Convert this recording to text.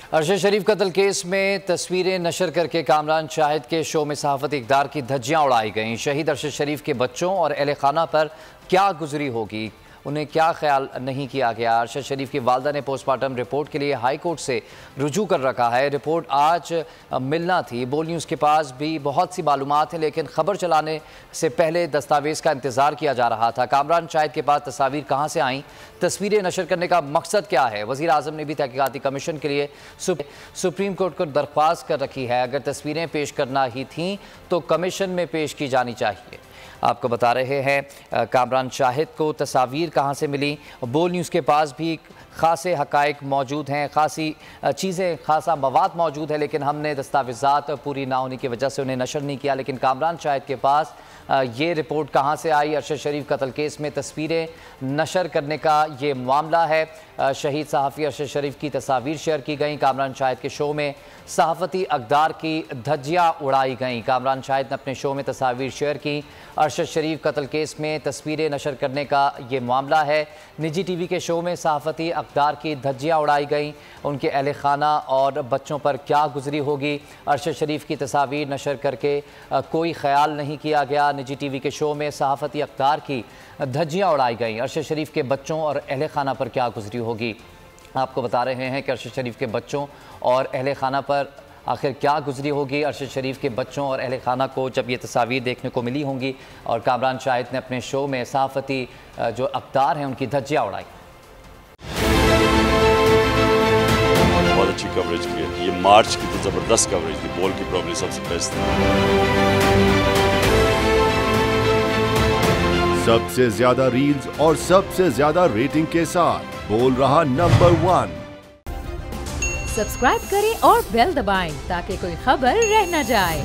अरशद शरीफ कत्ल केस में तस्वीरें नशर करके कामरान शाहिद के शो में सहाफती इक़दार की धज्जियां उड़ाई गईं। शहीद अरशद शरीफ के बच्चों और अहले खाना पर क्या गुजरी होगी, उन्हें क्या ख्याल नहीं किया गया। अरशद शरीफ की वालदा ने पोस्टमार्टम रिपोर्ट के लिए हाई कोर्ट से रुजू कर रखा है। रिपोर्ट आज मिलना थी। बोल न्यूज़ के पास भी बहुत सी मालूमात हैं, लेकिन खबर चलाने से पहले दस्तावेज़ का इंतज़ार किया जा रहा था। कामरान शाहिद के पास तस्वीर कहाँ से आईं, तस्वीरें नशर करने का मकसद क्या है। वज़ीर आज़म ने भी तहकीकाती कमीशन के लिए सुप्रीम कोर्ट को दरख्वास्त कर रखी है। अगर तस्वीरें पेश करना ही थीं तो कमीशन में पेश की जानी चाहिए। आपको बता रहे हैं कामरान शाहिद को तस्वीर कहाँ से मिली। बोल न्यूज़ के पास भी खासे हक़ाइक़ मौजूद हैं, खासी चीज़ें, खासा मवाद मौजूद है, लेकिन हमने दस्तावेज़ात पूरी ना होने की वजह से उन्हें नशर नहीं किया। लेकिन कामरान शाहिद के पास ये रिपोर्ट कहाँ से आई। अरशद शरीफ कत्ल केस में तस्वीरें नशर करने का ये मामला है। शहीद सहाफ़ी अरशद शरीफ की तस्वीर शेयर की गई। कामरान शाहिद के शो में सहाफ़ती अक़दार की धज्जियाँ उड़ाई गईं। कामरान शाहिद ने अपने शो में तस्वीर शेयर की। अरशद शरीफ कत्ल केस में तस्वीरें नशर करने का ये मामला है। निजी टीवी के शो में सहाफ़ती अक़दार की धज्जियाँ उड़ाई गईं। उनके अहले खाना और बच्चों पर क्या गुजरी होगी। अरशद शरीफ की तस्वीर नशर करके कोई ख्याल नहीं किया गया। निजी टीवी के शो में सहाफ़ती अक़दार की धज्जियाँ उड़ाई गईं। अरशद शरीफ के बच्चों और अहले खाना पर क्या गुजरी होगी। आपको बता रहे हैं कि अरशद शरीफ के बच्चों और अहले खाना पर आखिर क्या गुजरी होगी। अरशद शरीफ के बच्चों और अहले खाना को जब ये तस्वीर देखने को मिली होंगी और कामरान शाहिद ने अपने शो में सहाफ़ती जो अक़दार हैं उनकी धज्जियाँ उड़ाई। बहुत अच्छी कवरेज की है। ये मार्च की तो ज़बरदस्त कवरेज थी। बोल की प्रॉब्लम सबसे बेस्ट थी। सबसे ज्यादा रील्स और सबसे ज्यादा रेटिंग के साथ बोल रहा नंबर 1। सब्सक्राइब करें और बेल दबाएं ताकि कोई खबर रह न जाए।